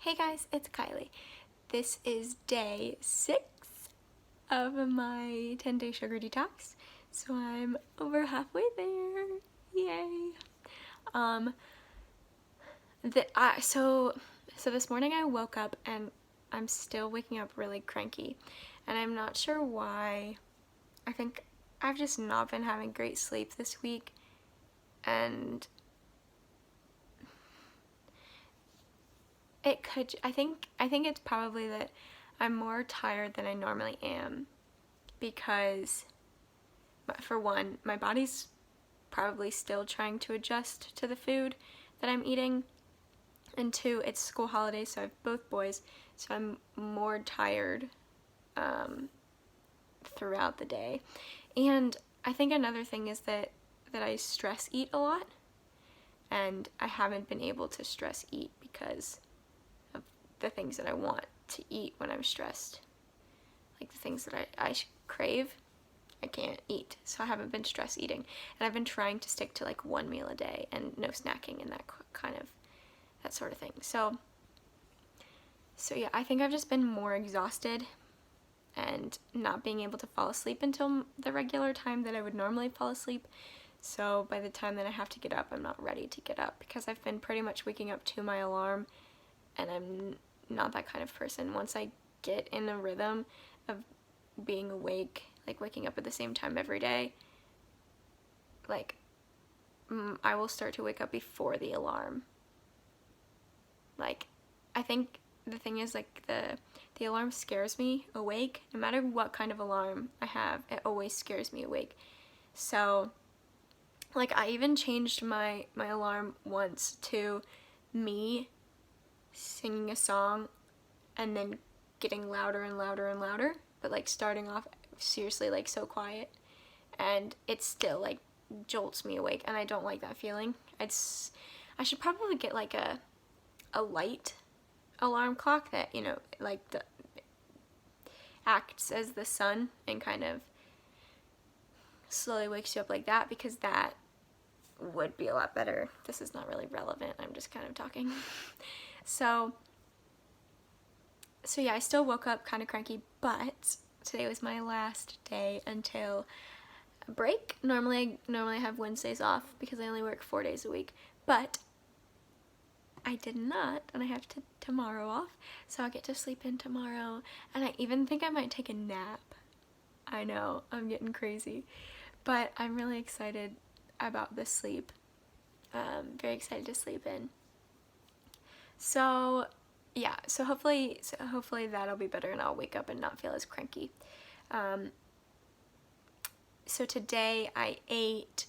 Hey guys, it's Kylie. This is day 6 of my 10-day sugar detox. So I'm over halfway there. Yay. Um so this morning I woke up and I'm still waking up really cranky. And I'm not sure why. I think I've just not been having great sleep this week, and I think it's probably that I'm more tired than I normally am, because for one, my body's probably still trying to adjust to the food that I'm eating, and two, it's school holidays, so I have both boys, so I'm more tired throughout the day. And I think another thing is that I stress eat a lot, and I haven't been able to stress eat because of the things that I want to eat when I'm stressed. Like the things that I crave, I can't eat, so I haven't been stress eating. And I've been trying to stick to like one meal a day and no snacking and that sort of thing. So yeah, I think I've just been more exhausted and not being able to fall asleep until the regular time that I would normally fall asleep. So by the time that I have to get up, I'm not ready to get up, because I've been pretty much waking up to my alarm, and I'm not that kind of person. Once I get in a rhythm of being awake, like waking up at the same time every day, like I will start to wake up before the alarm. Like, I think the thing is, like, the alarm scares me awake. No matter what kind of alarm I have, it always scares me awake. So like, I even changed my alarm once to me singing a song and then getting louder and louder and louder, but like starting off seriously like so quiet, and it still like jolts me awake, and I don't like that feeling. I should probably get like a light alarm clock that, you know, like acts as the sun and kind of slowly wakes you up like that, because that would be a lot better. This is not really relevant, I'm just kind of talking. So yeah, I still woke up kind of cranky, but today was my last day until break. Normally I have Wednesdays off because I only work 4 days a week, but I did not, and I have tomorrow off, so I'll get to sleep in tomorrow, and I even think I might take a nap. I know, I'm getting crazy, but I'm really excited about this sleep. Very excited to sleep in. So yeah, so hopefully that'll be better and I'll wake up and not feel as cranky. So today I ate,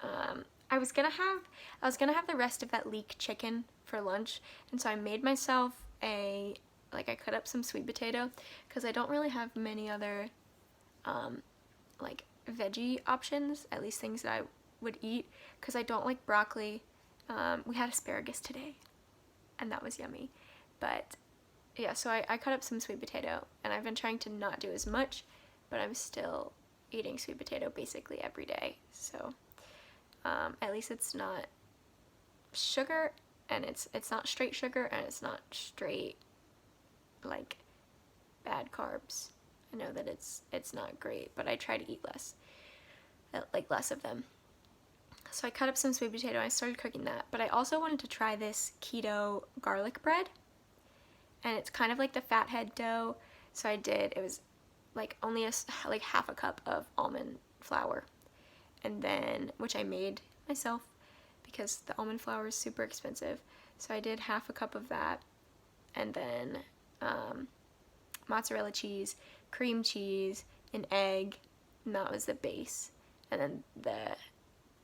I was gonna have the rest of that leek chicken for lunch, and so I made myself I cut up some sweet potato, because I don't really have many other like veggie options, at least things that I would eat, because I don't like broccoli. We had asparagus today, and that was yummy. But yeah, so I cut up some sweet potato, and I've been trying to not do as much, but I'm still eating sweet potato basically every day. So at least it's not sugar, and it's not straight sugar, and it's not straight like bad carbs. I know that it's not great, but I try to eat less of them. So I cut up some sweet potato and I started cooking that, but I also wanted to try this keto garlic bread, and it's kind of like the fathead dough. So it was like only like half a cup of almond flour, and then, which I made myself because the almond flour is super expensive. So I did half a cup of that, and then mozzarella cheese, cream cheese, an egg, and that was the base. And then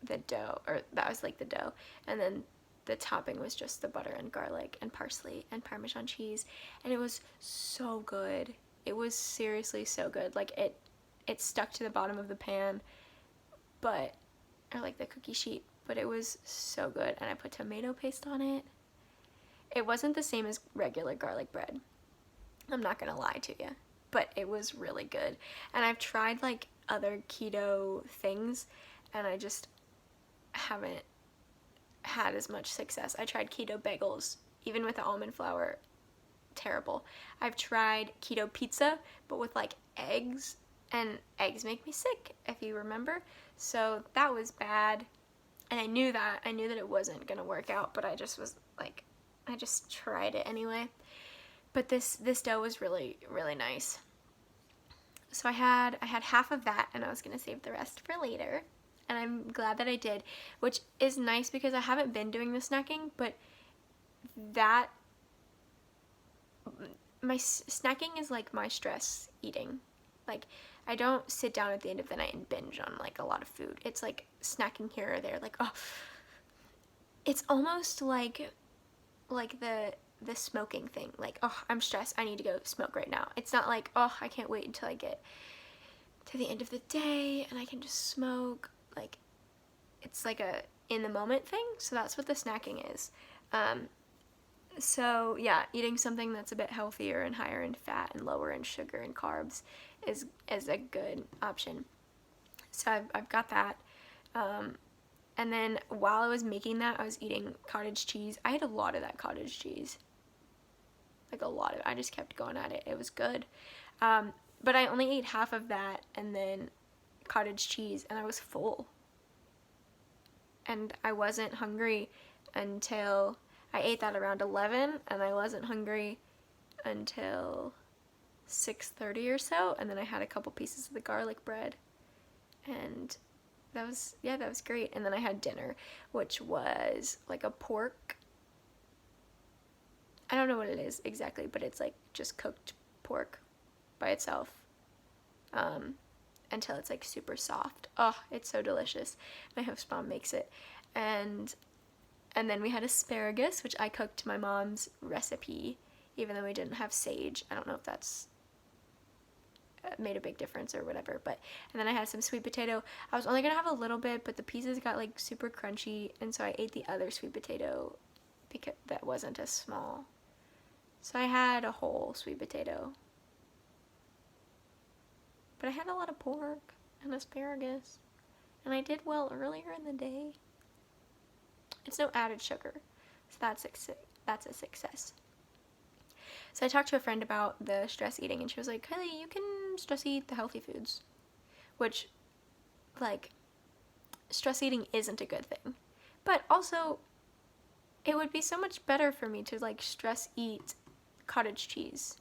the dough, or that was like the dough, and then the topping was just the butter and garlic and parsley and Parmesan cheese, and it was so good. It was seriously so good. Like, it stuck to the bottom of the pan, or like the cookie sheet, but it was so good. And I put tomato paste on it. It wasn't the same as regular garlic bread, I'm not gonna lie to you, but it was really good. And I've tried like other keto things, and I just haven't had as much success. I tried keto bagels even with the almond flour, terrible. I've tried keto pizza, but with like eggs, and eggs make me sick, if you remember. So that was bad, and I knew that it wasn't gonna work out, but I just was like, I just tried it anyway. But this dough was really, really nice. So I had half of that, and I was gonna save the rest for later, and I'm glad that I did, which is nice because I haven't been doing the snacking, but that, my snacking is like my stress eating. Like, I don't sit down at the end of the night and binge on like a lot of food. It's like snacking here or there, like, oh, it's almost like the smoking thing. Like, oh, I'm stressed, I need to go smoke right now. It's not like, oh, I can't wait until I get to the end of the day and I can just smoke. Like, it's like a in the moment thing. So that's what the snacking is. So yeah, eating something that's a bit healthier and higher in fat and lower in sugar and carbs is a good option. So I've got that. And then while I was making that, I was eating cottage cheese. I had a lot of that cottage cheese. Like a lot of it. I just kept going at it. It was good. But I only ate half of that and then cottage cheese, and I was full. And I wasn't hungry until I ate that around 11, and I wasn't hungry until 6:30 or so, and then I had a couple pieces of the garlic bread, and that was great. And then I had dinner, which was like a pork, I don't know what it is exactly, but it's like just cooked pork by itself, until it's like super soft. Oh, it's so delicious. My host mom makes it. And then we had asparagus, which I cooked to my mom's recipe, even though we didn't have sage. I don't know if that's made a big difference or whatever. And then I had some sweet potato. I was only gonna have a little bit, but the pieces got like super crunchy, and so I ate the other sweet potato because that wasn't as small. So I had a whole sweet potato. But I had a lot of pork and asparagus, and I did well earlier in the day. It's no added sugar, so that's a success. So I talked to a friend about the stress eating, and she was like, Kylie, you can stress eat the healthy foods. Which, like, stress eating isn't a good thing. But also, it would be so much better for me to, like, stress eat cottage cheese.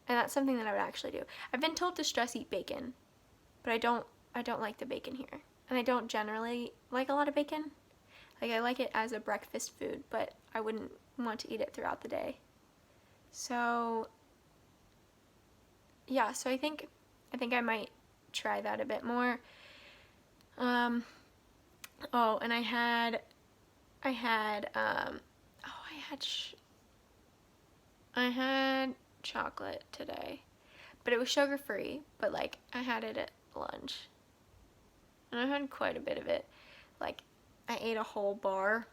And that's something that I would actually do. I've been told to stress eat bacon, but I don't like the bacon here. And I don't generally like a lot of bacon. Like, I like it as a breakfast food, but I wouldn't want to eat it throughout the day. So, yeah, so I think I might try that a bit more. And I had chocolate today, but it was sugar-free, but like I had it at lunch, and I had quite a bit of it. Like, I ate a whole bar,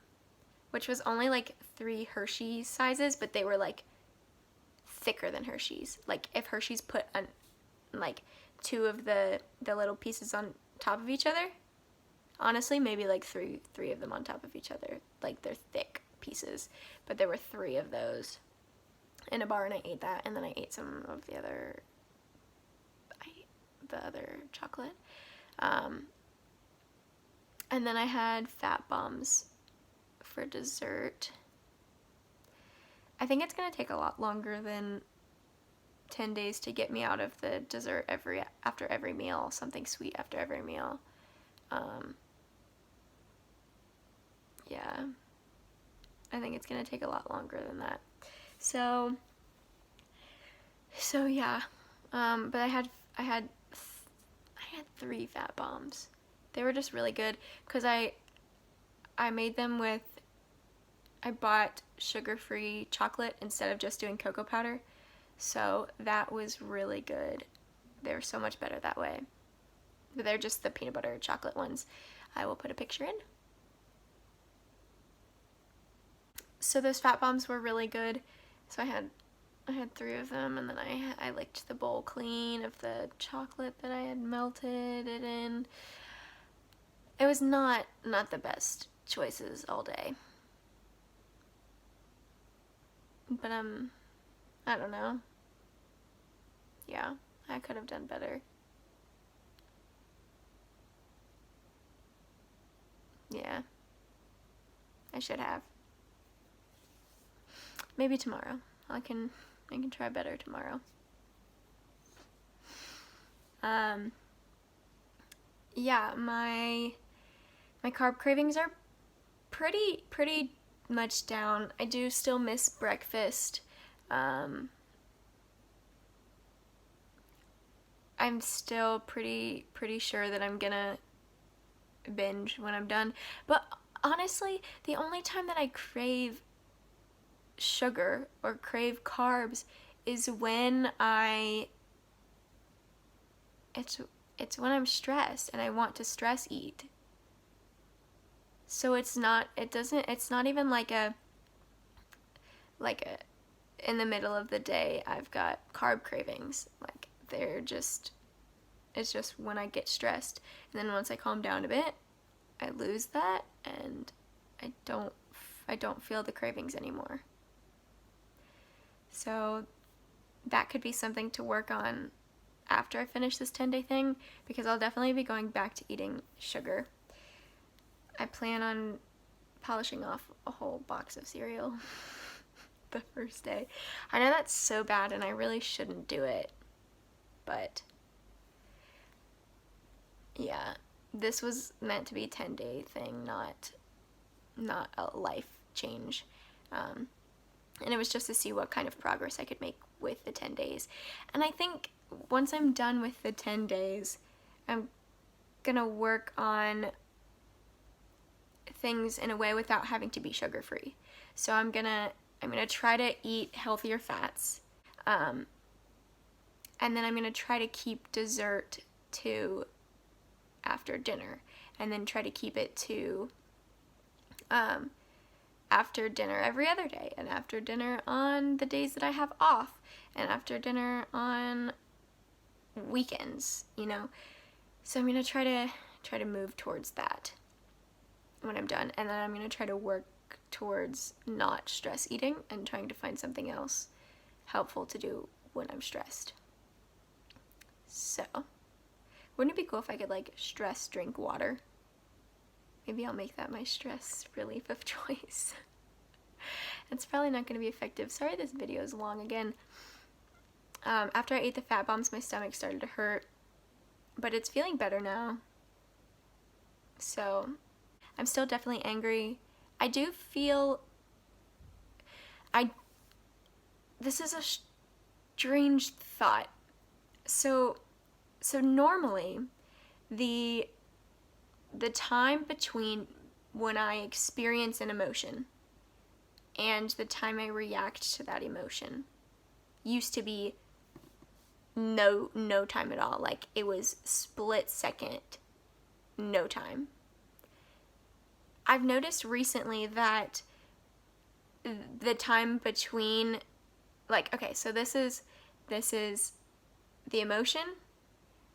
which was only like 3 Hershey's sizes, but they were like thicker than Hershey's. Like, if Hershey's put like 2 of the little pieces on top of each other, honestly, maybe like three of them on top of each other. Like, they're thick pieces, but there were 3 of those in a bar, and I ate that, and then I ate some of the other chocolate. And then I had fat bombs for dessert. I think it's going to take a lot longer than 10 days to get me out of the dessert after every meal, something sweet after every meal. Yeah, I think it's going to take a lot longer than that. So yeah, but I had 3 fat bombs. They were just really good because I made them with, I bought sugar-free chocolate instead of just doing cocoa powder. So that was really good. They were so much better that way. But they're just the peanut butter chocolate ones. I will put a picture in. So those fat bombs were really good. So I had 3 of them, and then I licked the bowl clean of the chocolate that I had melted it in. It was not the best choices all day. but I don't know. Yeah, I could have done better. Yeah, I should have. Maybe tomorrow. I can try better tomorrow. Yeah, my carb cravings are pretty much down. I do still miss breakfast. I'm still pretty sure that I'm gonna binge when I'm done. But honestly, the only time that I crave sugar or crave carbs is when it's when I'm stressed and I want to stress eat. So it's not even like a in the middle of the day I've got carb cravings. Like it's just when I get stressed. And then once I calm down a bit, I lose that and I don't feel the cravings anymore. So that could be something to work on after I finish this 10-day thing, because I'll definitely be going back to eating sugar. I plan on polishing off a whole box of cereal the first day. I know that's so bad and I really shouldn't do it, but yeah, this was meant to be a 10-day thing, not a life change. And it was just to see what kind of progress I could make with the 10 days. And I think once I'm done with the 10 days, I'm gonna work on things in a way without having to be sugar-free. So I'm gonna try to eat healthier fats, and then I'm gonna try to keep dessert to after dinner, and then try to keep it to after dinner every other day, and after dinner on the days that I have off, and after dinner on weekends, you know. So I'm gonna try to move towards that when I'm done, and then I'm gonna try to work towards not stress eating and trying to find something else helpful to do when I'm stressed. So, wouldn't it be cool if I could like stress drink water? Maybe I'll make that my stress relief of choice. It's probably not going to be effective. Sorry this video is long again. After I ate the fat bombs, my stomach started to hurt, but it's feeling better now. So, I'm still definitely angry. I do feel... This is a strange thought. So normally, the time between when I experience an emotion and the time I react to that emotion used to be no time at all. Like, it was split second, no time. I've noticed recently that the time between, like, okay, so this is the emotion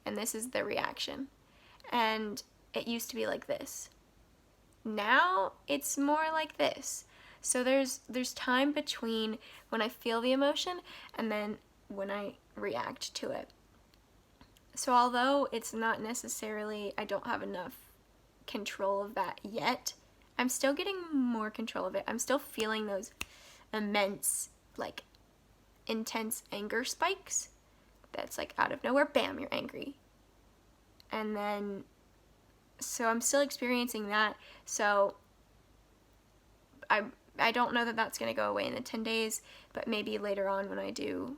and this is the reaction. And it used to be like this. Now it's more like this. So there's time between when I feel the emotion and then when I react to it. So although it's not necessarily, I don't have enough control of that yet, I'm still getting more control of it. I'm still feeling those immense, like, intense anger spikes. That's like out of nowhere, bam, you're angry. And then, so I'm still experiencing that. So I don't know that that's going to go away in the 10 days, but maybe later on when I do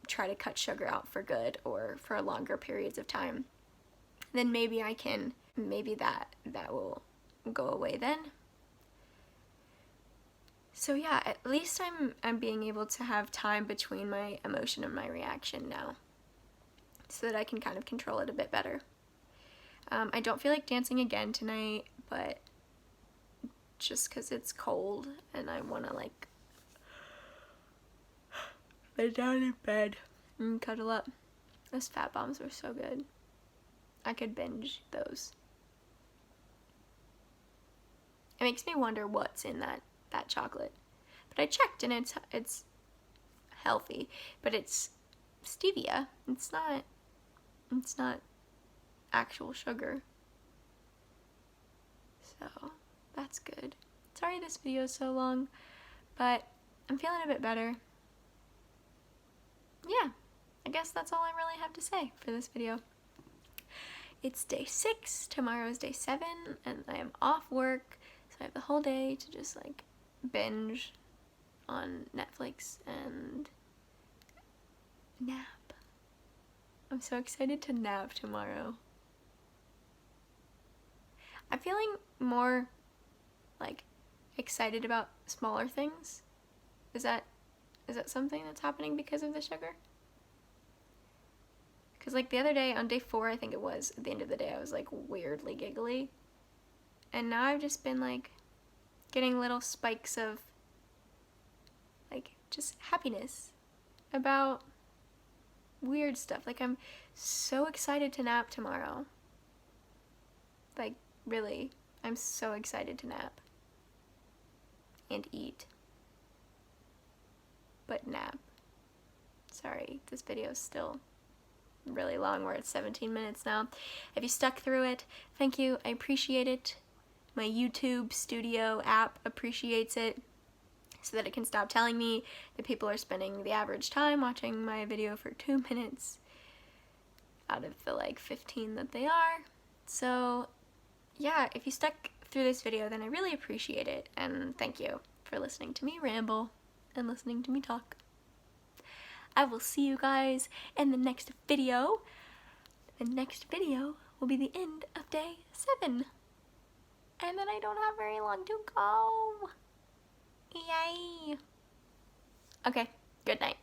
try to cut sugar out for good or for longer periods of time, then maybe that will go away then. So yeah, at least I'm being able to have time between my emotion and my reaction now, so that I can kind of control it a bit better. I don't feel like dancing again tonight, but just because it's cold and I want to like lay down in bed and cuddle up. Those fat bombs were so good. I could binge those. It makes me wonder what's in that chocolate. But But I checked and it's healthy, but it's stevia. It's not actual sugar. So that's good. Sorry this video is so long, but I'm feeling a bit better. Yeah, I guess that's all I really have to say for this video. It's day 6, tomorrow is day 7, and I am off work, so I have the whole day to just like binge on Netflix and nap. I'm so excited to nap tomorrow. I'm feeling more like excited about smaller things. Is that something that's happening because of the sugar? Because like the other day on day 4, I think it was, at the end of the day, I was like weirdly giggly. And now I've just been like getting little spikes of like just happiness about weird stuff. Like I'm so excited to nap tomorrow. Like really, I'm so excited to nap. And eat. But nap. Sorry, this video is still really long. We're at 17 minutes now. If you stuck through it, thank you. I appreciate it. My YouTube Studio app appreciates it so that it can stop telling me that people are spending the average time watching my video for 2 minutes out of the like 15 that they are. So yeah, if you stuck through this video, then I really appreciate it, and thank you for listening to me ramble and listening to me talk. I will see you guys in the next video. The next video will be the end of day 7. And then I don't have very long to go. Yay. Okay, good night.